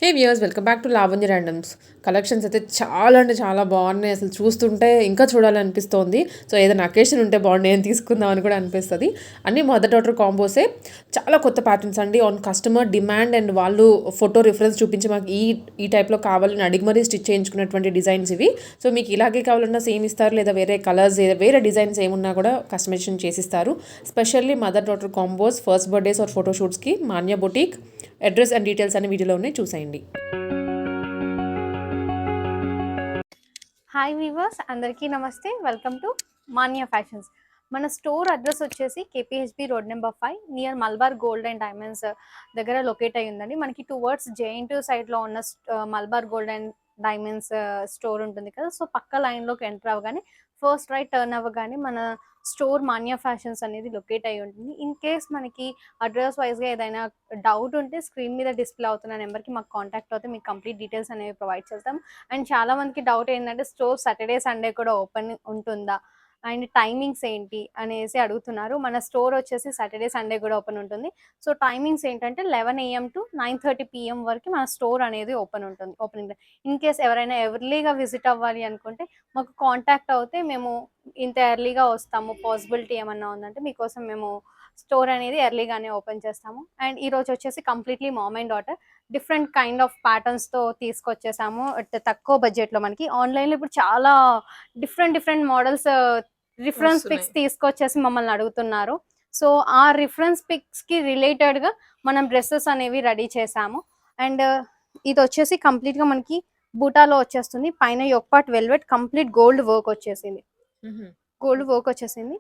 Hey viewers, welcome back to Lavanya randoms. Collections అయితే చాలా అంటే చాలా బాగున్నాయి. అసలు చూస్తుంటే ఇంకా చూడాలనిపిస్తోంది. సో ఏదైనా అకేషన్ ఉంటే బాగుండు, నేను తీసుకుందాం అని కూడా అనిపిస్తుంది. అన్నీ మదర్ డాటర్ కాంబోసే. చాలా కొత్త ప్యాటర్న్స్ అండి. ఆన్ కస్టమర్ డిమాండ్ అండ్ వాళ్ళు ఫోటో రిఫరెన్స్ చూపించి మాకు ఈ టైప్లో కావాలని అడిగి మరీ స్టిచ్ చేయించుకున్నటువంటి డిజైన్స్ ఇవి. సో మీకు ఇలాగే కావాలన్నా సేమ్ ఇస్తారు, లేదా వేరే కలర్స్ వేరే డిజైన్స్ ఏమున్నా కూడా కస్టమైజేషన్ చేసిస్తారు. Specially mother daughter combos first birthdays or ఫోటోషూట్స్కి Manya boutique. Address and details అనే వీడియోలో ఉన్నాయి, చూసేయండి. హాయ్ వీవర్స్, అందరికీ నమస్తే. Welcome to Manya Fashions. మన స్టోర్ అడ్రస్ వచ్చేసి KPHB road number 5 near Malabar Gold and Diamonds దగ్గర లొకేట్ అయ్యి ఉందండి. మనకి టువర్డ్స్ జేఎన్టీ సైడ్లో ఉన్న మల్బార్ గోల్డ్ అండ్ డైమండ్స్ స్టోర్ ఉంటుంది కదా. సో పక్క లైన్లోకి ఎంటర్ అవ్వగానే ఫస్ట్ రైట్ టర్న్ అవ్వగానే మన స్టోర్ మాన్యా ఫ్యాషన్స్ అనేది లొకేట్ అయ్యి ఉంటుంది. ఇన్ కేస్ మనకి అడ్రస్ వైజ్గా ఏదైనా డౌట్ ఉంటే స్క్రీన్ మీద డిస్ప్లే అవుతున్న నెంబర్కి మాకు కాంటాక్ట్ అవుతే మీకు కంప్లీట్ డీటెయిల్స్ అనేవి ప్రొవైడ్ చేస్తాం. అండ్ చాలా మందికి డౌట్ ఏంటంటే స్టోర్ సాటర్డే సండే కూడా ఓపెన్ ఉంటుందా అండ్ టైమింగ్స్ ఏంటి అనేసి అడుగుతున్నారు. మన స్టోర్ వచ్చేసి సాటర్డే సండే కూడా ఓపెన్ ఉంటుంది. సో టైమింగ్స్ ఏంటంటే 11 AM to 9:30 PM వరకు మన స్టోర్ అనేది ఓపెన్ ఉంటుంది. ఓపెనింగ్ ఇన్ కేస్ ఎవరైనా ఎర్లీగా విజిట్ అవ్వాలి అనుకుంటే మాకు కాంటాక్ట్ అవుతే మేము ఇంత ఎర్లీగా వస్తాము, పాసిబిలిటీ ఏమన్నా ఉందంటే మీకోసం మేము స్టోర్ అనేది ఎర్లీగానే ఓపెన్ చేస్తాము. అండ్ ఈ రోజు వచ్చేసి completely mom and daughter different kind of ప్యాటర్న్స్తో తీసుకొచ్చేసాము. తక్కువ బడ్జెట్లో మనకి ఆన్లైన్లో ఇప్పుడు చాలా డిఫరెంట్ మోడల్స్ రిఫరెన్స్ వస్తున్నాయి. పిక్స్ తీసుకొచ్చేసి మమ్మల్ని అడుగుతున్నారు. సో ఆ రిఫరెన్స్ పిక్స్కి రిలేటెడ్గా మనం డ్రెస్సెస్ అనేవి రెడీ చేసాము. అండ్ ఇది వచ్చేసి కంప్లీట్గా మనకి బూటాలో వచ్చేస్తుంది. పైన యొక్పాట్ వెల్వెట్ కంప్లీట్ గోల్డ్ వర్క్ వచ్చేసింది. గోల్డ్ వర్క్ వచ్చేసింది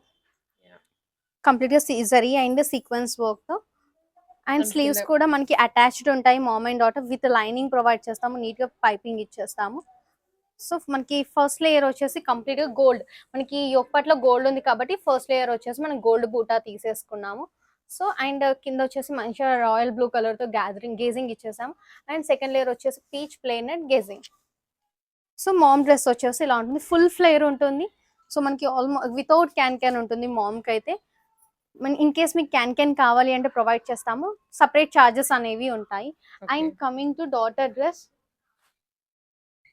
కంప్లీట్గా సీజరీ అండ్ సీక్వెన్స్ వర్క్తో. అండ్ అండ్ కింద స్లీవ్స్ కూడా మనకి అటాచ్డ్ ఉంటాయి. Ma'am and daughter with lining provide చేస్తాము, నీట్గా పైపింగ్ ఇచ్చేస్తాము. సో మనకి ఫస్ట్ లేయర్ వచ్చేసి కంప్లీట్గా గోల్డ్, మనకి యొప్పట్లో గోల్డ్ ఉంది కాబట్టి ఫస్ట్ లేయర్ వచ్చేసి మనం గోల్డ్ బూటా తీసేసుకున్నాము. సో అండ్ కింద వచ్చేసి మంచిగా రాయల్ బ్లూ కలర్తో గేజింగ్ ఇచ్చేసాము. అండ్ సెకండ్ లేయర్ వచ్చేసి పీచ్ ప్లెయిన్ అండ్ గేజింగ్. సో మామ్ డ్రెస్ వచ్చేసి ఇలా ఉంటుంది, ఫుల్ ఫ్లేర్ ఉంటుంది. సో మనకి ఆల్మోస్ట్ వితౌట్ క్యాన్ ఉంటుంది మామ్కి అయితే. ఇన్ కేస్ మీకు క్యాన్ కావాలి అంటే ప్రొవైడ్ చేస్తాము, సపరేట్ చార్జెస్ అనేవి ఉంటాయి. And coming to daughter dress,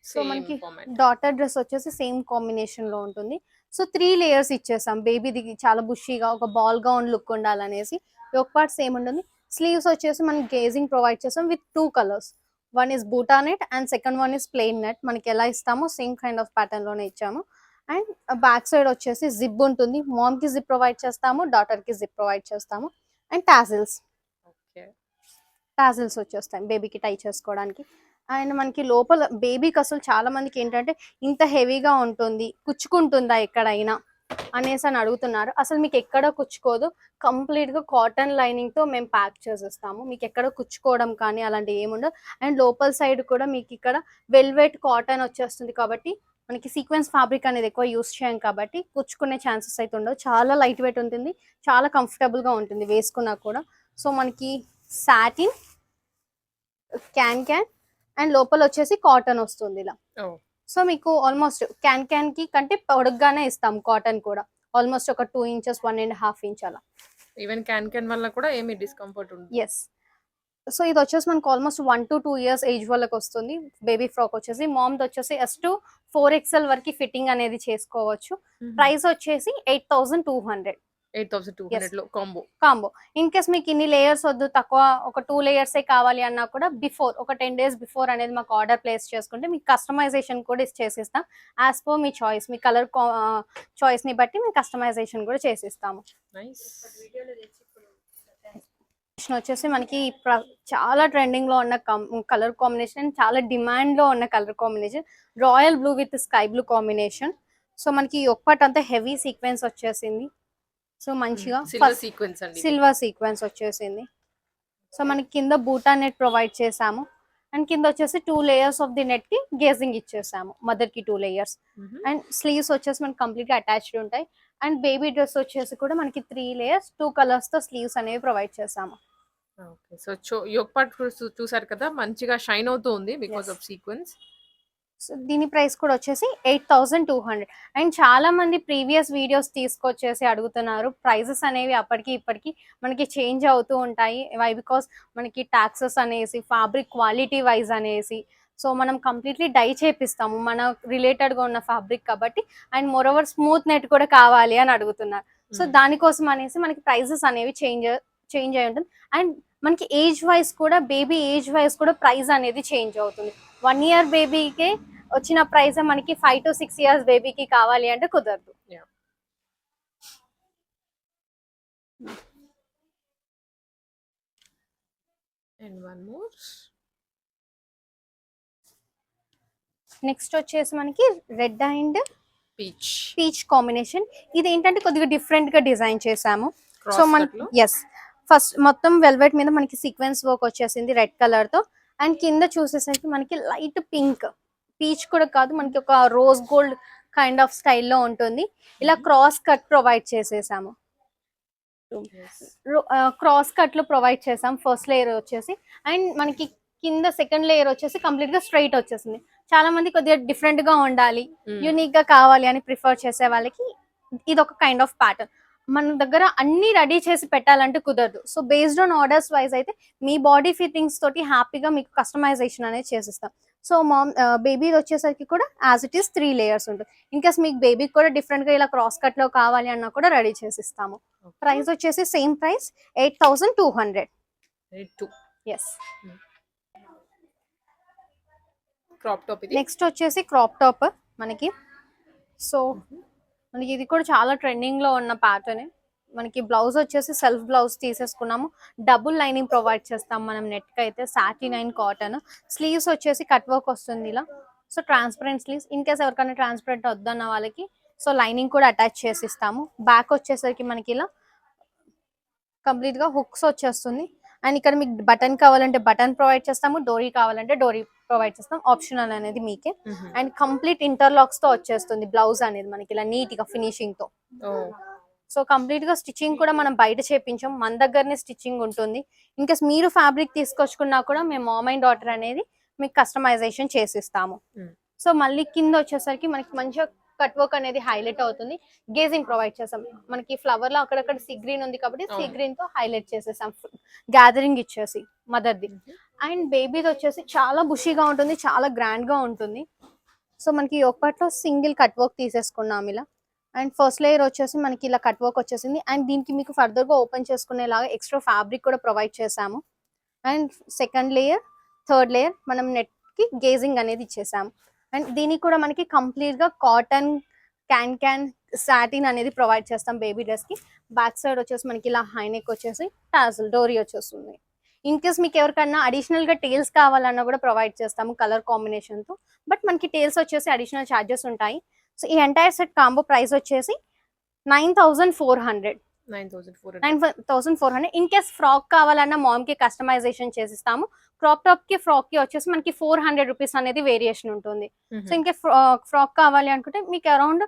so మనకి డాటర్ డ్రెస్ వచ్చేసి సేమ్ కాంబినేషన్ లో ఉంటుంది. సో 3 లేయర్స్ ఇచ్చేసాం. బేబీది చాలా బుషీగా ఒక బాల్ గౌన్ లుక్ ఉండాలనేసి. ఒక పార్ట్ సేమ్ ఉంటుంది. స్లీవ్స్ వచ్చేసి మనం గేజింగ్ ప్రొవైడ్ చేస్తాం విత్ 2 కలర్స్. వన్ ఇస్ బూటా net and second one is plain net. మనకి ఎలా ఇస్తామో సేమ్ కైండ్ ఆఫ్ ప్యాటర్న్ లోనే ఇచ్చాము. అండ్ బ్యాక్ సైడ్ వచ్చేసి జిప్ ఉంటుంది. మామ్ కి జిప్ ప్రొవైడ్ చేస్తాము, డాటర్ కి జిప్ ప్రొవైడ్ చేస్తాము. అండ్ టాజిల్స్ వచ్చేస్తాయి బేబీకి టై చేసుకోవడానికి. అండ్ మనకి లోపల బేబీకి అసలు చాలా మందికి ఏంటంటే ఇంత హెవీగా ఉంటుంది, కుచ్చుకుంటుందా ఎక్కడైనా అనేసి అని అడుగుతున్నారు. అసలు మీకు ఎక్కడ కుచ్చుకోదు, కంప్లీట్గా కాటన్ లైనింగ్తో మేము ప్యాక్ చేసేస్తాము. మీకు ఎక్కడ కుచ్చుకోవడం కానీ అలాంటివి ఏముండదు. అండ్ లోపల సైడ్ కూడా మీకు ఇక్కడ వెల్వెట్ కాటన్ వచ్చేస్తుంది కాబట్టి మనకి సీక్వెన్స్ ఫ్యాబ్రిక్ అనేది ఎక్కువ యూస్ చేయం కాబట్టి కుచ్చుకునే ఛాన్సెస్ అయితే ఉండవు. చాలా లైట్ వెయిట్ ఉంటుంది, చాలా కంఫర్టబుల్గా ఉంటుంది వేసుకున్నా కూడా. సో మనకి సాటిన్ క్యాన్ అండ్ లోపల వచ్చేసి కాటన్ వస్తుంది ఇలా. సో మీకు ఆల్మోస్ట్ క్యాన్ కి కంటే పొడుగ్గానే ఇస్తాం కాటన్ కూడా, ఆల్మోస్ట్ ఒక 2 inches 1.5 inch అలా. ఈవెన్ క్యాన్ వల్ల కూడా ఏమి డిస్కంఫర్ట్ ఉంది. ఎస్. సో ఇది వచ్చేసి మనకు ఆల్మోస్ట్ 1 to 2 years ఏజ్ వాళ్ళకి వస్తుంది. బేబీ ఫ్రాక్ వచ్చేసి మామ్ది వచ్చేసి S to 4XL వరకు ఫిట్టింగ్ అనేది చేసుకోవచ్చు. ప్రైస్ వచ్చేసి 8,200. 8,200 లో కాంబో. ఇన్ కేస్ మీకు ఇన్ని లేయర్స్ వద్దు, తక్కువ ఒక 2 layers కావాలి అన్నా కూడా బిఫోర్ ఒక 10 days బిఫోర్ అనేది మాకు ఆర్డర్ ప్లేస్ చేసుకుంటే మీకు కస్టమైజేషన్ కూడా చేసిస్తాం. యాజ్ పర్ మీ చాయిస్, మీ కలర్ చాయిస్ ని బట్టి మేము కస్టమైజేషన్ కూడా చేసిస్తాము. వచ్చేసి మనకి చాలా ట్రెండింగ్ లో ఉన్న కలర్ కాంబినేషన్, చాలా డిమాండ్ లో ఉన్న colour combination royal blue with sky blue combination. So మనకి ఒక్కటి అంతా హెవీ సీక్వెన్స్ వచ్చేసింది. సో మంచిగా సిల్వర్ సీక్వెన్స్ వచ్చేసింది. సో మనకి కింద బూటా నెట్ ప్రొవైడ్ చేసాము. అండ్ కింద వచ్చేసి 2 layers ఆఫ్ ది నెట్ కి గేజింగ్ ఇచ్చేసాము, మదర్ కి 2 layers. అండ్ స్లీవ్స్ వచ్చేసి మనకి కంప్లీట్ గా అటాచ్డ్ ఉంటాయి. అండ్ బేబీ డ్రెస్ వచ్చేసి కూడా మనకి 3 layers 2 కలర్స్ తో స్లీవ్స్ అనేవి ప్రొవైడ్ చేసాము. సో యోక్ పార్ట్ చూసారు కదా, మంచిగా షైన్ అవుతూ ఉంది బికాస్ ఆఫ్ సీక్వెన్స్. సో దీని ప్రైస్ కూడా వచ్చేసి 8,200. అండ్ చాలా మంది ప్రీవియస్ వీడియోస్ తీసుకొచ్చేసి అడుగుతున్నారు. ప్రైజెస్ అనేవి అప్పటికి ఇప్పటికి మనకి చేంజ్ అవుతూ ఉంటాయి. వై బికాస్ మనకి టాక్సెస్ అనేసి ఫ్యాబ్రిక్ క్వాలిటీ వైజ్ అనేసి సో మనం కంప్లీట్లీ డై చేపిస్తాము మన రిలేటెడ్గా ఉన్న ఫ్యాబ్రిక్ కాబట్టి. అండ్ మోరోవర్ స్మూత్ నెట్ కూడా కావాలి అని అడుగుతున్నారు. సో దానికోసం అనేసి మనకి ప్రైజెస్ అనేవి చేంజ్ అయి ఉంటుంది. అండ్ మనకి ఏజ్ వైజ్ కూడా బేబీ ఏజ్ వైజ్ కూడా ప్రైస్ అనేది చేంజ్ అవుతుంది. 1 year బేబీకి వచ్చిన ప్రైస్ మనకి 5 to 6 years బేబీకి కావాలి అంటే కుదరదు. అండ్ వన్ మోర్ నెక్స్ట్ వచ్చేసి మనకి red and peach peach combination. ఇది ఏంటంటే కొద్దిగా డిఫరెంట్ గా డిజైన్ చేసాము. సో మనకి ఎస్ ఫస్ట్ మొత్తం వెల్వెట్ మీద మనకి సీక్వెన్స్ వర్క్ వచ్చేసింది రెడ్ కలర్ తో. అండ్ కింద చూసేసరికి మనకి లైట్ పింక్, పీచ్ కూడా కాదు మనకి ఒక రోజ్ గోల్డ్ కైండ్ ఆఫ్ స్టైల్లో ఉంటుంది. ఇలా క్రాస్ కట్ ప్రొవైడ్ చేసేసాము. క్రాస్ కట్ లో ప్రొవైడ్ చేసాం ఫస్ట్ లేయర్ వచ్చేసి. అండ్ మనకి కింద సెకండ్ లేయర్ వచ్చేసి కంప్లీట్ గా స్ట్రైట్ వచ్చేసింది. చాలా మంది కొద్దిగా డిఫరెంట్ గా ఉండాలి, యూనిక్ గా కావాలి అని ప్రిఫర్ చేసే వాళ్ళకి ఇది ఒక కైండ్ ఆఫ్ ప్యాటర్న్. మన దగ్గర అన్ని రెడీ చేసి పెట్టాలంటే కుదరదు. So based on orders wise అయితే మీ బాడీ ఫిట్టింగ్స్ తోటి హ్యాపీగా మీకు కస్టమైజేషన్ అనేది చేసిస్తాం. సో బేబీ వచ్చేసరికి కూడా యాజ్ ఇట్ ఈస్ 3 layers ఉంటుంది. ఇన్ కేస్ మీకు బేబీకి కూడా డిఫరెంట్ గా ఇలా క్రాస్ కట్ లో కావాలి అన్నా కూడా రెడీ చేసిస్తాము. ప్రైస్ వచ్చేసి same price 8,200. Yes. Crop top ఇది. నెక్స్ట్ వచ్చేసి క్రాప్ టాప్ మనకి. సో మనకి ఇది కూడా చాలా ట్రెండింగ్ లో ఉన్న ప్యాటర్న్. మనకి బ్లౌజ్ వచ్చేసి సెల్ఫ్ బ్లౌజ్ తీసేసుకున్నాము. డబుల్ లైనింగ్ ప్రొవైడ్ చేస్తాం మనం నెట్ కి అయితే. సాటినైన్ కాటన్. స్లీవ్స్ వచ్చేసి కట్ వర్క్ వస్తుంది ఇలా. So transparent sleeves. In case ఎవరికైనా ట్రాన్స్పరెంట్ వద్దన్న వాళ్ళకి సో లైనింగ్ కూడా అటాచ్ చేసి ఇస్తాము. బ్యాక్ వచ్చేసరికి మనకి ఇలా కంప్లీట్ గా హుక్స్ వచ్చేస్తుంది. అండ్ ఇక్కడ మీకు బటన్ కావాలంటే బటన్ ప్రొవైడ్ చేస్తాము, డోరీ కావాలంటే డోరీ ప్రొవైడ్ చేస్తాం. ఆప్షనల్ అనేది మీకే. అండ్ కంప్లీట్ ఇంటర్లాక్స్ తో వచ్చేస్తుంది బ్లౌజ్ అనేది మనకి ఇలా నీట్ గా ఫినిషింగ్ తో. సో కంప్లీట్ గా స్టిచ్చింగ్ కూడా మనం బయట చేపించాం, మన దగ్గరనే స్టిచ్చింగ్ ఉంటుంది. ఇన్కేస్ మీరు ఫ్యాబ్రిక్ తీసుకొచ్చుకున్నా కూడా మేము మామ్ అండ్ డాటర్ అనేది మీకు కస్టమైజేషన్ చేసిస్తాము. సో మళ్ళీ కింద వచ్చేసరికి మనకి మంచిగా కట్ వర్క్ అనేది హైలైట్ అవుతుంది. గేజింగ్ ప్రొవైడ్ చేసాం. మనకి ఫ్లవర్ లో అక్కడక్కడ సీ గ్రీన్ ఉంది కాబట్టి సీ గ్రీన్ తో హైలైట్ చేసేసాం గ్యాదరింగ్ ఇచ్చేసి మదర్ది. అండ్ బేబీది వచ్చేసి చాలా బుషీగా ఉంటుంది, చాలా గ్రాండ్ గా ఉంటుంది. సో మనకి ఒక్కట్లో సింగిల్ కట్ వర్క్ తీసేసుకున్నాం ఇలా. అండ్ ఫస్ట్ లేయర్ వచ్చేసి మనకి ఇలా కట్ వర్క్ వచ్చేసింది. అండ్ దీనికి మీకు ఫర్దర్ గా ఓపెన్ చేసుకునేలాగా ఎక్స్ట్రా ఫ్యాబ్రిక్ కూడా ప్రొవైడ్ చేసాము. And second layer, third layer మనం నెట్ కి గేజింగ్ అనేది ఇచ్చేసాము. అండ్ దీనికి కూడా మనకి కంప్లీట్ గా కాటన్ క్యాన్ సాటిన్ అనేది ప్రొవైడ్ చేస్తాం బేబీ డ్రెస్ కి. బ్యాక్ సైడ్ వచ్చేసి మనకి ఇలా హైనెక్ వచ్చేసి టాజల్ డోరీ వచ్చేస్తుంది. ఇన్ కేస్ మీకు ఎవరికన్నా అడిషనల్ గా టేల్స్ కావాలన్నా కూడా ప్రొవైడ్ చేస్తాము కలర్ కాంబినేషన్ తో. బట్ మనకి టేల్స్ వచ్చేసి అడిషనల్ ఛార్జెస్ ఉంటాయి. సో ఈ ఎంటైర్ సెట్ కాంబో ప్రైస్ వచ్చేసి 9,400. 9,400. ఇన్ కేస్ ఫ్రాక్ కావాలన్నా మామ్ కి కస్టమైజేషన్ చేసిస్తాము. క్రాప్ టాప్ కి ఫ్రాక్ కి వచ్చేసి మనకి 400 రూపీస్ అనేది వేరియేషన్ ఉంటుంది. సో ఇంకే ఫ్రాక్ కావాలి అనుకుంటే మీకు అరౌండ్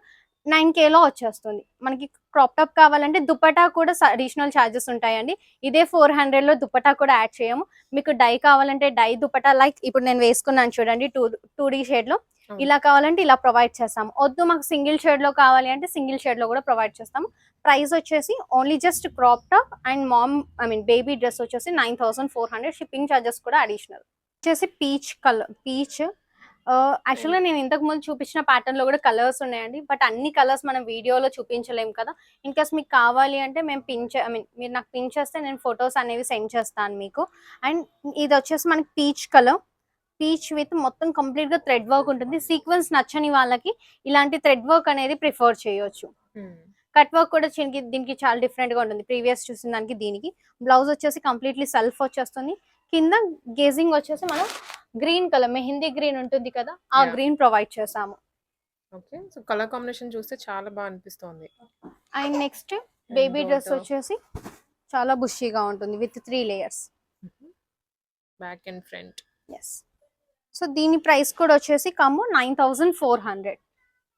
9K లో వచ్చేస్తుంది. మనకి క్రాప్ టాప్ కావాలంటే దుపట్టా కూడా అడిషనల్ ఛార్జెస్ ఉంటాయండి. ఇదే 400 లో దుపట్టా కూడా యాడ్ చేయము. మీకు డై కావాలంటే డై దుపట్టా లైక్ ఇప్పుడు నేను వేసుకున్నాను చూడండి 2D షేడ్ లో. ఇలా కావాలంటే ఇలా ప్రొవైడ్ చేస్తాము. వద్దు మాకు సింగిల్ షేడ్ లో కావాలి అంటే సింగిల్ షేడ్ లో కూడా ప్రొవైడ్ చేస్తాము. ప్రైస్ వచ్చేసి only just crop top and baby dress వచ్చేసి 9,400. షిప్పింగ్ ఛార్జెస్ కూడా అడిషనల్. వచ్చేసి పీచ్ కలర్. పీచ్ యాక్చువల్గా నేను ఇంతకు ముందు చూపించిన ప్యాటర్న్ లో కూడా కలర్స్ ఉన్నాయండి. బట్ అన్ని కలర్స్ మనం వీడియోలో చూపించలేము కదా. ఇన్ కేస్ మీకు కావాలి అంటే మేము మీరు నాకు పిన్ చేస్తే నేను ఫొటోస్ అనేవి సెండ్ చేస్తాను మీకు. అండ్ ఇది వచ్చేసి మనకి పీచ్ కలర్. పీచ్ విత్ మొత్తం కంప్లీట్ గా థ్రెడ్ వర్క్ ఉంటుంది. సీక్వెన్స్ నచ్చని వాళ్ళకి ఇలాంటి థ్రెడ్ వర్క్ అనేది ప్రిఫర్ చేయొచ్చు. కట్ వర్క్ కూడా దీనికి చాలా డిఫరెంట్ గా ఉంటుంది ప్రీవియస్ చూసిన దానికి దీనికి. బ్లౌజ్ వచ్చేసి కంప్లీట్లీ సెల్ఫ్ వచ్చేస్తుంది. కింద గేజింగ్ వచ్చేసి మనం గ్రీన్ కలర్ మెహందీ గ్రీన్ ఉంటుంది కదా ఆ గ్రీన్ ప్రొవైడ్ చేసాము. ఓకే. సో కలర్ కాంబినేషన్ చూస్తే చాలా బాగా అనిపిస్తుంది. అండ్ నెక్స్ట్ బేబీ డ్రెస్ వచ్చేసి చాలా బుషీగా ఉంటుంది with 3 layers. Back and front. Yes. So దీని ప్రైస్ కూడా వచ్చేసి కమ్ము 9,400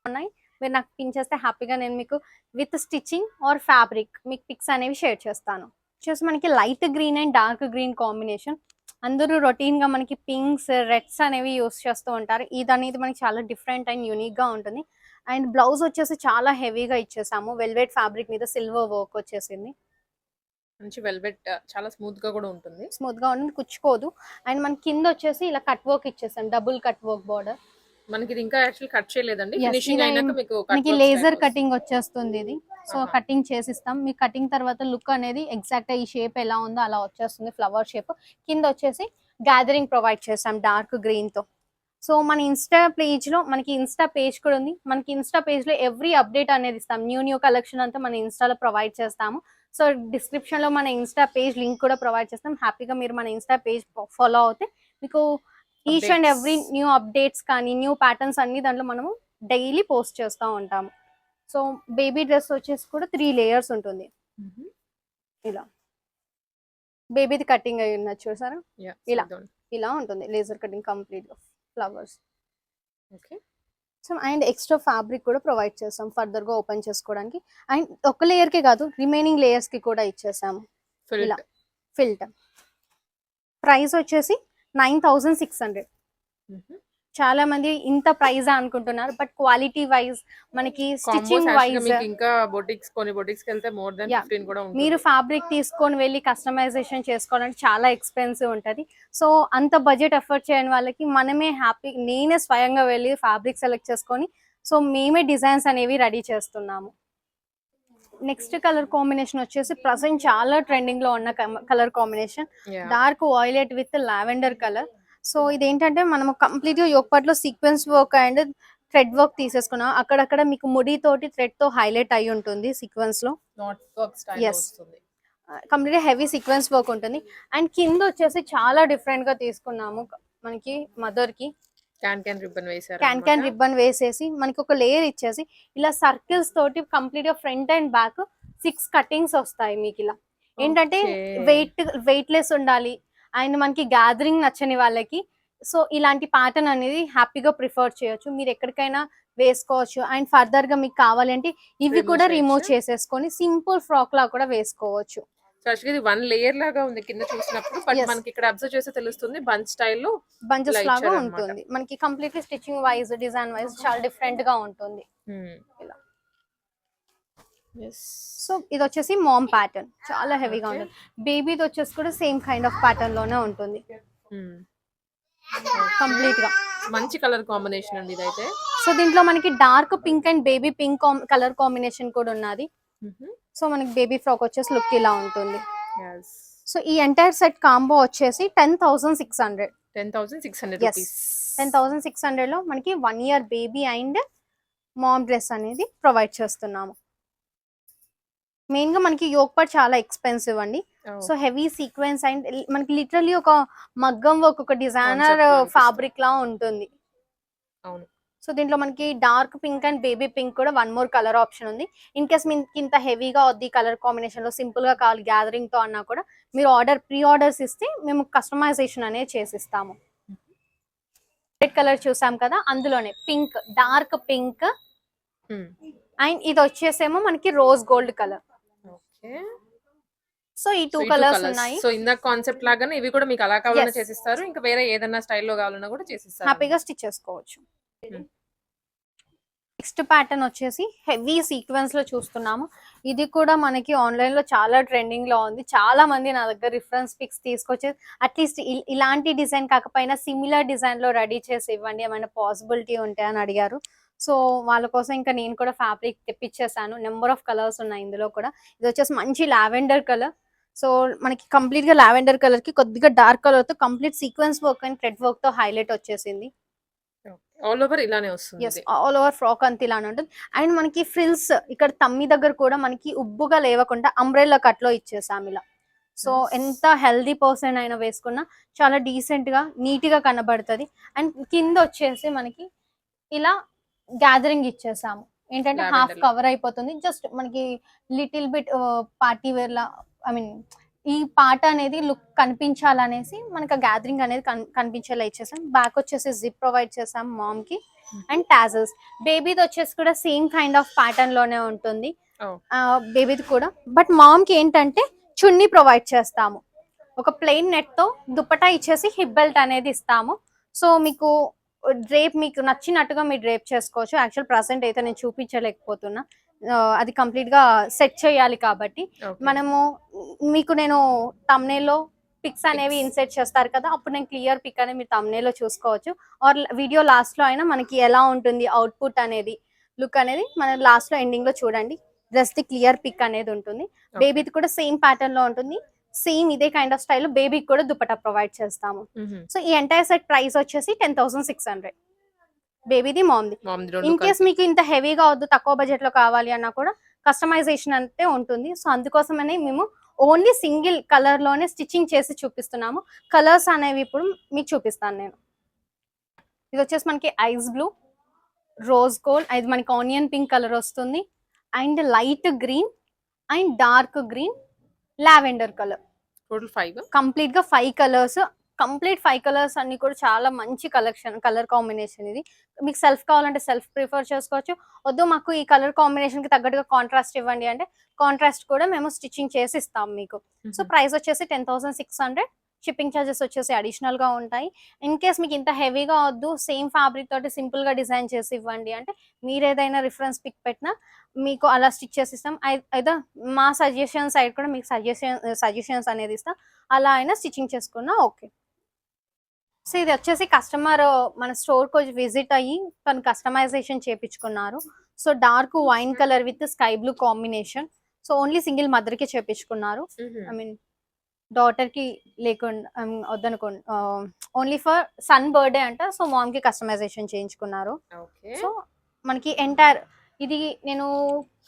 ఉన్నాయి. మీరు నాకు పిన్ చేస్తే హ్యాపీగా నేను మీకు విత్ స్టిచ్చింగ్ ఆర్ ఫ్యాబ్రిక్ మీకు పిక్స్ అనేవి షేర్ చేస్తాను. వచ్చేసి మనకి light green and dark green combination అందరూ రొటీన్ గా మనకి పింక్స్ రెడ్స్ అనేవి యూస్ చేస్తూ ఉంటారు. ఇది అనేది మనకి చాలా డిఫరెంట్ అండ్ యూనిక్ గా ఉంటుంది. అండ్ బ్లౌజ్ వచ్చేసి చాలా హెవీగా ఇచ్చేసాము. వెల్వెట్ ఫ్యాబ్రిక్ మీద సిల్వర్ వర్క్ వచ్చేసింది. మంచి వెల్వెట్ చాలా స్మూత్ గా కూడా ఉంటుంది. స్మూత్ గా ఉంటుంది, కుచ్చుకోదు. అండ్ మన కింద వచ్చేసి ఇలా కట్ వర్క్ ఇచ్చేసాం, డబుల్ కట్ వర్క్ బార్డర్. మనకి ఇది ఇంకా యాక్చువల్ కట్ చేయలేదండి. Yes, ఫినిషింగ్ ఇలా అయినాక మీకు కట్ మనకి వర్క్ లేజర్ స్టైల్ కటింగ్ వచ్చేస్తుంది ఇది. సో ఆహా. కటింగ్ చేసిస్తాం. మీ కటింగ్ తర్వాత లుక్ అనేది ఎగ్జాక్ట్ ఈ షేప్ ఎలా ఉందో అలా వచ్చేస్తుంది, ఫ్లవర్ షేప్. కింద వచ్చేసి గ్యాదరింగ్ ప్రొవైడ్ చేసాం డార్క్ గ్రీన్ తో. సో మన ఇన్స్టా పేజ్ లో మనకి ఇన్స్టా పేజ్ కూడా ఉంది. మనకి ఇన్స్టా పేజ్ లో ఎవ్రీ అప్డేట్ అనేది ఇస్తాం. న్యూ కలెక్షన్ అంతా మన ఇన్స్టాలో ప్రొవైడ్ చేస్తాము. సో డిస్క్రిప్షన్ లో మన ఇన్స్టా పేజ్ లింక్ కూడా ప్రొవైడ్ చేస్తాం. హ్యాపీగా మీరు మన ఇన్స్టా పేజ్ ఫాలో అవుతే మీకు each and Updates. Every new updates కానీ న్యూ ప్యాటర్న్స్ అన్ని దాంట్లో మనము డైలీ పోస్ట్ చేస్తూ ఉంటాము. సో బేబీ డ్రెస్ వచ్చేసి కూడా 3 లేయర్స్ ఉంటుంది. ఇలా బేబీది కటింగ్ అయి ఉన్నది చూసారా, ఇలా ఇలా ఉంటుంది లేజర్ కటింగ్ కంప్లీట్ గా flowers. Okay. So and extra fabric కూడా ప్రొవైడ్ చేస్తాం ఫర్దర్ గా ఓపెన్ చేసుకోవడానికి. అండ్ ఒక లేయర్ కే కాదు, రిమైనింగ్ లేయర్స్ కి కూడా ఇచ్చేసాము ఇలా ఫిల్టర్. ప్రైస్ వచ్చేసి 9600. చాలా మంది ఇంత ప్రైజ్ అనుకుంటున్నారు, బట్ క్వాలిటీ వైజ్ మనకి స్టిచింగ్ వైజ్ ఇంకా బొటిక్స్ కొన్ని బొటిక్స్ కి వెళ్తే మోర్ దెన్ 15 కూడా ఉంటుంది. మీరు ఫ్యాబ్రిక్ తీసుకొని వెళ్ళి కస్టమైజేషన్ చేసుకోవడానికి చాలా ఎక్స్పెన్సివ్ ఉంటుంది. సో అంత బడ్జెట్ ఎఫర్ట్ చేయని వాళ్ళకి మనమే హ్యాపీ, నేనే స్వయంగా వెళ్ళి ఫ్యాబ్రిక్ సెలెక్ట్ చేసుకొని సో మేమే డిజైన్స్ అనేవి రెడీ చేస్తున్నాము. నెక్స్ట్ కలర్ కాంబినేషన్ వచ్చేసి ప్రజెంట్ చాలా ట్రెండింగ్ లో ఉన్న colour combination, dark violet with lavender colour. So ఇదేంటంటే మనము కంప్లీట్ గా యోగపాట్లో sequence work and thread work తీసేసుకున్నాం. అక్కడక్కడ మీకు ముడి తోటి థ్రెడ్ తో హైలైట్ అయి ఉంటుంది సీక్వెన్స్ లో. కంప్లీట్ హెవీ సీక్వెన్స్ వర్క్ ఉంటుంది. అండ్ కింద వచ్చేసి చాలా డిఫరెంట్ గా తీసుకున్నాము. మనకి మదర్ కి క్యాన్ రిబ్బన్ వేసేసి మనకి ఒక లేయర్ ఇచ్చేసి ఇలా సర్కిల్స్ తోటి కంప్లీట్ గా ఫ్రంట్ అండ్ బ్యాక్ 6 కటింగ్స్ వస్తాయి మీకు. ఇలా ఏంటంటే వెయిట్ లెస్ ఉండాలి అండ్ మనకి గ్యాదరింగ్ నచ్చని వాళ్ళకి సో ఇలాంటి ప్యాటర్న్ అనేది హ్యాపీగా ప్రిఫర్ చేయొచ్చు. మీరు ఎక్కడికైనా వేసుకోవచ్చు. అండ్ ఫర్దర్ గా మీకు కావాలంటే ఇవి కూడా రిమూవ్ చేసేసుకొని సింపుల్ ఫ్రాక్ లా కూడా వేసుకోవచ్చు. యాక్చువల్లీ ఇది 1 లేయర్ లాగా ఉంది కింద చూసినప్పుడు, బట్ మనకి ఇక్కడ అబ్జర్వ్ చేస్తే తెలుస్తుంది బంచ్ స్టైల్లో బంచెస్ లాగా ఉంటుంది. మనకి completely stitching wise design wise చాలా డిఫరెంట్ గా ఉంటుంది ఇలా. సో ఇది వచ్చేసి మామ్ ప్యాటర్న్, చాలా హెవీగా ఉంటుంది. బేబీది వచ్చేసి కూడా సేమ్ కైండ్ ఆఫ్ ప్యాటర్న్ లోనే ఉంటుంది కంప్లీట్ గా. మంచి కలర్ కాంబినేషన్ అండి ఇదైతే. సో దీంట్లో మనకి dark pink and baby pink colour combination కూడా ఉన్నది. సో మనకి బేబీ ఫ్రాక్ వచ్చేసి లుక్ ఇలా ఉంటుంది. సో ఈ ఎంటైర్ సెట్ కాంబో వచ్చేసి 10,600. 10,600 లో మనకి 1 year baby and mom dress అనేది ప్రొవైడ్ చేస్తున్నాము. మెయిన్ గా మనకి యోగ్ పార్ట్ చాలా ఎక్స్పెన్సివ్ అండి. సో హెవీ సీక్వెన్స్ అండ్ మనకి లిటరల్లీ ఒక మగ్గం వర్క్, ఒక డిజైనర్ ఫ్యాబ్రిక్ లా ఉంటుంది. సో దీంట్లో మనకి dark pink and baby pink కూడా 1 more కలర్ ఆప్షన్ ఉంది. ఇన్ కేస్ మీకు ఇంత హెవీగా వద్ది కలర్ కాంబినేషన్ లో సింపుల్ గా కావాలి గ్యాదరింగ్ తో అన్నా కూడా మీరు ప్రీ ఆర్డర్స్ ఇస్తే మేము కస్టమైజేషన్ అనేది చేసిస్తాము. రెడ్ కలర్ చూసాం కదా, అందులోనే పింక్, డార్క్ పింక్ అండ్ ఇది వచ్చేసేమో మనకి రోజ్ గోల్డ్ కలర్. సో ఈ 2 కలర్స్ ఉన్నాయి. సో ఇందాక కాన్సెప్ట్ లాగానే ఇవి కూడా మీకు అలా కావాలన్నా చేసిస్తారు, ఇంకా వేరే ఏదైనా స్టైల్లో కావాలన్నా కూడా చేసిస్తారు, హ్యాపీగా స్టిచ్ చేసుకోవచ్చు. నెక్స్ట్ ప్యాటర్న్ వచ్చేసి హెవీ సీక్వెన్స్ లో చూస్తున్నాము. ఇది కూడా మనకి ఆన్లైన్ లో చాలా ట్రెండింగ్ లో ఉంది. చాలా మంది నా దగ్గర రిఫరెన్స్ పిక్స్ తీసుకొచ్చి అట్లీస్ట్ ఇలాంటి డిజైన్ కాకపోయినా సిమిలర్ డిజైన్ లో రెడీ చేసి ఇవ్వండి, ఏమైనా పాసిబిలిటీ ఉంటే అని అడిగారు. సో వాళ్ళ కోసం ఇంకా నేను కూడా ఫ్యాబ్రిక్ తెప్పించేసాను. నెంబర్ ఆఫ్ కలర్స్ ఉన్నాయి ఇందులో కూడా. ఇది వచ్చేసి మంచి లావెండర్ కలర్. సో మనకి కంప్లీట్ గా లావెండర్ కలర్ కి కొద్దిగా డార్క్ కలర్ తో complete sequence work and thread work తో హైలైట్ వచ్చేసింది. ఆల్ ఓవర్ ఇలానే వస్తుంది. ఆల్ ఓవర్ ఫ్రాక్ అంతా ఇలానే ఉంటుంది. అండ్ మనకి ఫ్రిల్స్ ఇక్కడ తమ్మి దగ్గర కూడా మనకి ఉబ్బుగా లేవకుండా అంబ్రెల్లా కట్ లో ఇచ్చేసాం ఇలా. సో ఎంత హెల్దీ పర్సన్ అయినా వేసుకున్నా చాలా డీసెంట్ గా నీట్ గా కనబడుతుంది. అండ్ కింద వచ్చేసి మనకి ఇలా గ్యాదరింగ్ ఇచ్చేసాము. ఏంటంటే హాఫ్ కవర్ అయిపోతుంది. జస్ట్ మనకి లిటిల్ బిట్ పార్టీ వేర్ లా, ఐ మీన్ ఈ పాట అనేది లుక్ కనిపించాలనేసి మనకి గ్యాదరింగ్ అనేది కనిపించేలా ఇచ్చేసాం. బ్యాక్ వచ్చేసి జిప్ ప్రొవైడ్ చేసాం మామ్ కి. అండ్ టాజల్స్ బేబీది వచ్చేసి కూడా సేమ్ కైండ్ ఆఫ్ ప్యాటర్న్ లోనే ఉంటుంది బేబీది కూడా. బట్ మామ్ కి ఏంటంటే చున్నీ ప్రొవైడ్ చేస్తాము. ఒక ప్లెయిన్ నెట్ తో దుపట్టా ఇచ్చేసి హిప్ బెల్ట్ అనేది ఇస్తాము. సో మీకు డ్రేప్ మీకు నచ్చినట్టుగా మీరు డ్రేప్ చేసుకోవచ్చు. యాక్చువల్ ప్రెసెంట్ అయితే నేను చూపించలేకపోతున్నా, అది కంప్లీట్ గా సెట్ చేయాలి కాబట్టి. ఓకే. మనము మీకు నేను తమ్నేల్లో పిక్స్ అనేవి ఇన్సెట్ చేస్తారు కదా, అప్పుడు నేను క్లియర్ పిక్ అనేది మీరు తమ్నేల్లో చూసుకోవచ్చు. ఆర్ వీడియో లాస్ట్ లో అయినా మనకి ఎలా ఉంటుంది అవుట్పుట్ అనేది, లుక్ అనేది మనం లాస్ట్ లో ఎండింగ్ లో చూడండి. డ్రెస్ ది క్లియర్ పిక్ అనేది ఉంటుంది. బేబీది కూడా సేమ్ ప్యాటర్న్ లో ఉంటుంది. సేమ్ ఇదే కైండ్ ఆఫ్ స్టైల్ బేబీకి కూడా దుపట్టా ప్రొవైడ్ చేస్తాము. సో ఈ ఎంటైర్ సెట్ ప్రైస్ వచ్చేసి 10,600. బేబీది మామ్ది. ఇన్ కేస్ మీకు ఇంత హెవీగా వద్దు, తక్కువ బడ్జెట్ లో కావాలి అన్నా కూడా కస్టమైజేషన్ అంటే ఉంటుంది. సో అందుకోసమనే మేము ఓన్లీ సింగిల్ కలర్ లోనే స్టిచ్చింగ్ చేసి చూపిస్తున్నాము. కలర్స్ అనేవి ఇప్పుడు మీకు చూపిస్తాను నేను. ఇది వచ్చేసి మనకి ఐస్ బ్లూ, రోజ్ గోల్డ్, ఇది మనకి ఆనియన్ పింక్ కలర్ వస్తుంది, and light green and dark green, lavender colour. Total 5 complete గా 5 కలర్స్. కంప్లీట్ 5 కలర్స్ అన్ని కూడా చాలా మంచి కలెక్షన్, కలర్ కాంబినేషన్. ఇది మీకు సెల్ఫ్ కావాలంటే సెల్ఫ్ ప్రిఫర్ చేసుకోవచ్చు. వద్దు మాకు ఈ కలర్ కాంబినేషన్ కి తగ్గట్టుగా కాంట్రాస్ట్ ఇవ్వండి అంటే కాంట్రాస్ట్ కూడా మేము స్టిచ్చింగ్ చేసి ఇస్తాం మీకు. సో ప్రైస్ వచ్చేసి 10,600. షిప్పింగ్ ఛార్జెస్ వచ్చేసి అడిషనల్ గా ఉంటాయి. ఇన్ కేస్ మీకు ఇంత హెవీగా వద్దు, సేమ్ ఫ్యాబ్రిక్ తోటి సింపుల్ గా డిజైన్ చేసి ఇవ్వండి అంటే మీరు ఏదైనా రిఫరెన్స్ పిక్ పెట్టినా మీకు అలా స్టిచ్ చేసి ఇస్తాం. అయితే మా సజెషన్ సైడ్ కూడా మీకు సజెషన్స్ అనేది ఇస్తాం. అలా అయినా స్టిచ్చింగ్ చేసుకున్నా ఓకే. సో ఇది వచ్చేసి కస్టమర్ మన స్టోర్ కి విజిట్ అయ్యి తను కస్టమైజేషన్ చేపించుకున్నారు. So dark wine colour with sky blue combination. So only single mother కి చేపించుకున్నారు. ఐ మీన్ డాటర్ కి లేకుండా వద్దనుకోండి, ఓన్లీ ఫర్ సన్ బర్త్డే అంట. సో మామ్ కి కస్టమైజేషన్ చేయించుకున్నారు. సో మనకి ఎంటైర్ ఇది నేను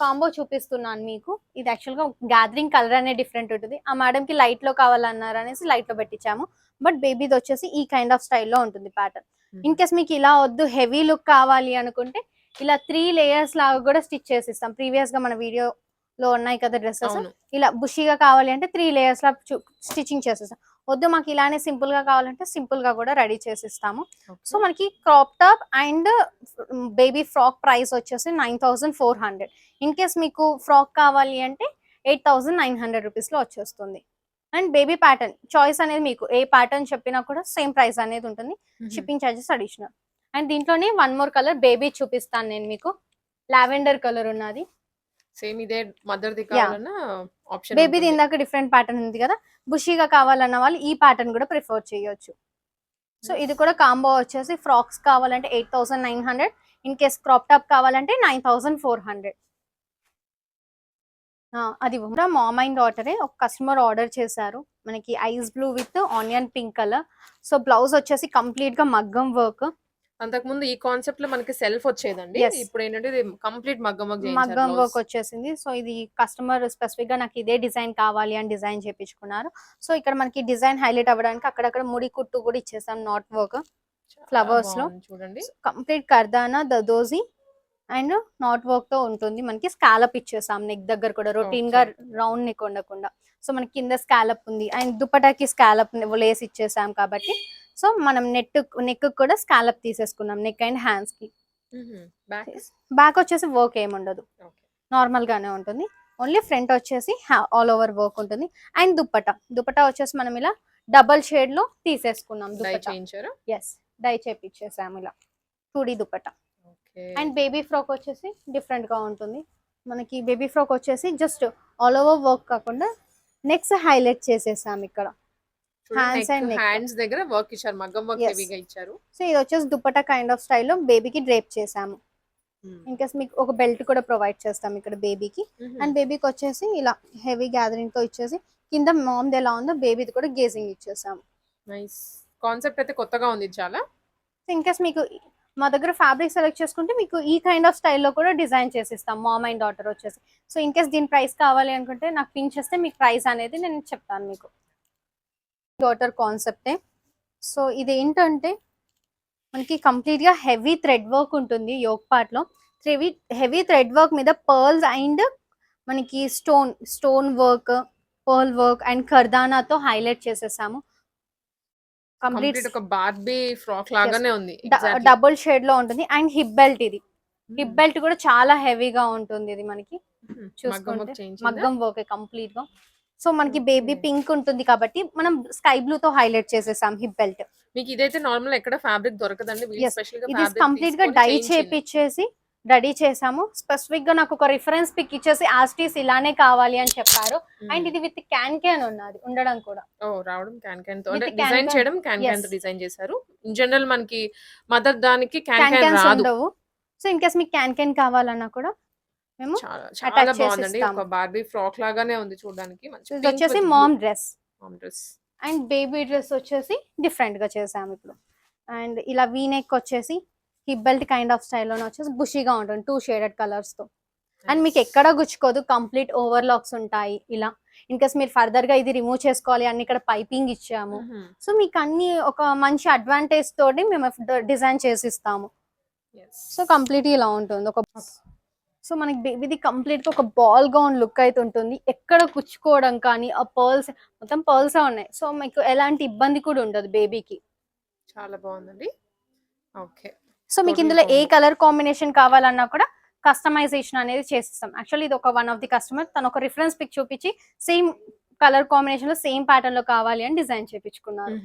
కాంబో చూపిస్తున్నాను మీకు. ఇది యాక్చువల్ గా గ్యాదరింగ్ కలర్ అనేది డిఫరెంట్ ఉంటుంది. ఆ మేడం కి లైట్ లో కావాలన్నారు అనేసి లైట్ లో పెట్టించాము. బట్ బేబీది వచ్చేసి ఈ కైండ్ ఆఫ్ స్టైల్లో ఉంటుంది ప్యాటర్న్. ఇన్ కేస్ మీకు ఇలా వద్దు, హెవీ లుక్ కావాలి అనుకుంటే ఇలా 3 లేయర్స్ లాగా కూడా స్టిచ్ చేసి ఇస్తాం. ప్రీవియస్ గా మన వీడియోలో ఉన్నాయి కదా డ్రెస్సెస్, ఇలా బుషీగా కావాలి అంటే 3 లేయర్స్ లా స్టిచ్చింగ్ చేసేస్తాం. వద్దు మాకు ఇలానే సింపుల్ గా కావాలంటే సింపుల్ గా కూడా రెడీ చేసి ఇస్తాము. సో మనకి crop top and baby frock price వచ్చేసి 9,400. ఇన్ కేస్ మీకు ఫ్రాక్ కావాలి అంటే 8,900 రూపీస్ లో వచ్చేస్తుంది. అండ్ బేబీ ప్యాటర్న్ చాయిస్ అనేది మీకు ఏ ప్యాటర్న్ చెప్పినా కూడా సేమ్ ప్రైస్ అనేది ఉంటుంది. Shipping charges additional. అండ్ దీంట్లోనే వన్ మోర్ కలర్ బేబీ చూపిస్తాను నేను మీకు. లావెండర్ కలర్ ఉన్నది. సేమ్ ఇదే మదర్ ది కావాలన్నా ఆప్షన్. బేబీది ఇందాక డిఫరెంట్ ప్యాటర్న్ ఉంది కదా, బుషీగా కావాలన్న వాళ్ళు ఈ ప్యాటర్న్ కూడా ప్రిఫర్ చేయొచ్చు. సో ఇది కూడా కాంబో వచ్చేసి ఫ్రాక్స్ కావాలంటే 8,900. ఇన్ కేస్ క్రాప్ టాప్ కావాలంటే 9,400. అది కూడా మామ్ అండ్ డాటరే. ఒక కస్టమర్ ఆర్డర్ చేశారు మనకి ice blue with onion pink colour. So blouse వచ్చేసి కంప్లీట్ గా మగ్గం వర్క్. అంతకుముందు ఈ కాన్సెప్ట్ లో మనకి సెల్ఫ్ వచ్చేదండి. ఇప్పుడు ఏంటంటే ఇది కంప్లీట్ మగ్గం వర్క్ వచ్చేసింది. సో ఇది కస్టమర్ స్పెసిఫిక్ గా నాకు ఇదే డిజైన్ కావాలి అని డిజైన్ చేపించుకున్నారు. సో ఇక్కడ మనకి డిజైన్ హైలైట్ అవ్వడానికి అక్కడక్కడ ముడి కుట్టు కూడా ఇచ్చేసాం, నాట్ వర్క్ ఫ్లవర్స్ లో. చూడండి కంప్లీట్ కర్దానా దదోజీ అండ్ నాట్ వర్క్ తో ఉంటుంది. మనకి స్కాలప్ ఇచ్చేసాం నెక్ దగ్గర కూడా, రొటీన్ గా రౌండ్ నెక్ ఉండకుండా. సో మనకి కింద స్కాలప్ ఉంది అండ్ దుపటాకి స్కాలప్ లేస్ ఇచ్చేసాం కాబట్టి సో మనం నెక్ కూడా స్కాలప్ తీసేసుకున్నాం, నెక్ అండ్ హ్యాండ్స్ కి. బ్యాక్ వచ్చేసి వర్క్ ఏముండదు, నార్మల్ గానే ఉంటుంది. ఓన్లీ ఫ్రంట్ వచ్చేసి ఆల్ ఓవర్ వర్క్ ఉంటుంది. అండ్ దుపట్టా వచ్చేసి మనం ఇలా డబల్ షేడ్ లో తీసేసుకున్నాం. డై చేపించేసాము ఇలా 2D dupatta. And baby frock వచ్చేసి డిఫరెంట్ గా ఉంటుంది. మనకి బేబీ ఫ్రాక్ వచ్చేసి జస్ట్ ఆల్ ఓవర్ వర్క్ కాకుండా నెక్స్ హైలైట్ చేసేసాం ఇక్కడ. హ్యాండ్స్ అండ్ హ్యాండ్స్ దగ్గర వర్క్ ఇచ్చారు, మగ్గం వర్క్ హెవీగా ఇచ్చారు. సో ఇది వచ్చేసి దుపట్టా కైండ్ ఆఫ్ స్టైల్లో బేబీకి డ్రేప్ చేసాము. ఇంకేస్ మీకు ఒక బెల్ట్ కూడా ప్రొవైడ్ చేస్తాం ఇక్కడ బేబీకి. అండ్ బేబీకి వచ్చేసి ఇలా హెవీ గ్యాదరింగ్ తో ఇచ్చేసి కింద మామ్ది ఎలా ఉందో బేబీది కూడా గేజింగ్ ఇచ్చేసాము. నైస్ కాన్సెప్ట్ అయితే కొత్తగా ఉంది చాలా. ఇంకేస్ మీకు మా దగ్గర ఫ్యాబ్రిక్ సెలెక్ట్ చేసుకుంటే మీకు ఈ కైండ్ ఆఫ్ స్టైల్లో కూడా డిజైన్ చేసిస్తాం మామ్ అండ్ డాటర్ వచ్చేసి. సో ఇన్ కేస్ దీని ప్రైస్ కావాలి అనుకుంటే నాకు పిన్ చేస్తే మీకు ప్రైస్ అనేది నేను చెప్తాను మీకు. డాటర్ కాన్సెప్టే. సో ఇది ఏంటంటే మనకి కంప్లీట్ గా హెవీ థ్రెడ్ వర్క్ ఉంటుంది యోక్ పార్ట్ లో. హెవీ థ్రెడ్ వర్క్ మీద పర్ల్స్ అండ్ మనకి stone work, pearl work and కర్దానాతో హైలైట్ చేసేసాము. కంప్లీట్ ఒక బార్బీ ఫ్రాక్ లాగానే ఉంది. డబుల్ షేడ్ లో ఉంటుంది. అండ్ హిప్ బెల్ట్, ఇది హిప్ బెల్ట్ కూడా చాలా హెవీగా ఉంటుంది. ఇది మనకి చూసుకుంటే మగ్గం వర్క్ కంప్లీట్ గా సో మనకి బేబీ Okay. పింక్ ఉంటుంది కాబట్టి మనం స్కై బ్లూ తో హైలైట్ చేసేసాం హిప్ బెల్ట్. మీకు ఇదైతే నార్మల్ ఎక్కడ ఫ్యాబ్రిక్ దొరకదండి, వీళ్ళు ఎస్, స్పెషల్ గా ఇది ఫ్యాబ్రిక్ కంప్లీట్ గా తీసుకొని డై చేయించింది. చేపిచ్చేసి రెడీ చేసాము. స్పెసిఫిక్ గా నాకు ఒక రిఫరెన్స్ పిక్ ఇచ్చేసి ఆస్టీస్ ఇలానే కావాలి అని చెప్పారు. అండ్ ఇది విత్ క్యాన్ ఉన్నది ఉండడం కూడా. ఓ రావడం క్యాన్ తో With అంటే can డిజైన్ can. చేయడం క్యాన్ Yes. తో డిజైన్ చేశారు. ఇన్ జనరల్ మనకి మదర్ దానికి క్యాన్ క్యాన్ క్యాన్ క్యాన్స్ రాదు. ఉండవు. సో ఇన్ కేస్ మీకు క్యాన్ కావాలన్నా కూడా మేము చాలా అటాచ్ చాలా చేసి బాగుందండి, ఇస్తాము. ఒక బార్బీ ఫ్రాక్ లాగానే ఉంది చూడడానికి. మంచి ఇది వచ్చేసి mom dress and baby dress వచ్చేసి డిఫరెంట్ గా చేసాము ఇప్పుడు. అండ్ ఇలా వీ నెక్ వచ్చేసి హిప్ బెల్ట్ కైండ్ ఆఫ్ స్టైల్లోనే వచ్చేసి బుషీగా ఉంటుంది 2 షేడెడ్ కలర్స్ తో. అండ్ మీకు ఎక్కడ గుచ్చుకోదు, కంప్లీట్ ఓవర్ లాక్స్ ఉంటాయి ఇలా. ఇన్ కేస్ మీరు ఫర్దర్ గా ఇది రిమూవ్ చేసుకోవాలి అన్ని ఇక్కడ పైపింగ్ ఇచ్చాము. సో మీకు అన్ని ఒక మంచి అడ్వాంటేజ్ తోటి మేము డిజైన్ చేసి ఇస్తాము. సో కంప్లీట్ ఇలా ఉంటుంది ఒక. సో మనకి బేబీది కంప్లీట్ గా ఒక బాల్ గౌన్ లుక్ అయితే ఉంటుంది. ఎక్కడ కుచ్చుకోవడం కానీ ఆ పర్ల్స్ మొత్తం పర్ల్స్ ఉన్నాయి. సో మీకు ఎలాంటి ఇబ్బంది కూడా ఉండదు బేబీకి. చాలా బాగుందండి. ఓకే, సో మీకు ఇందులో ఏ కలర్ కాంబినేషన్ కావాలన్నా కూడా కస్టమైజేషన్ అనేది చేసిస్తాం. యాక్చువల్లీ ఇది ఒక వన్ ఆఫ్ ది కస్టమర్ తను ఒక రిఫరెన్స్ పిక్ చూపించి సేమ్ కలర్ కాంబినేషన్ లో సేమ్ ప్యాటర్న్ లో కావాలి అని డిజైన్ చేపించుకున్నారు.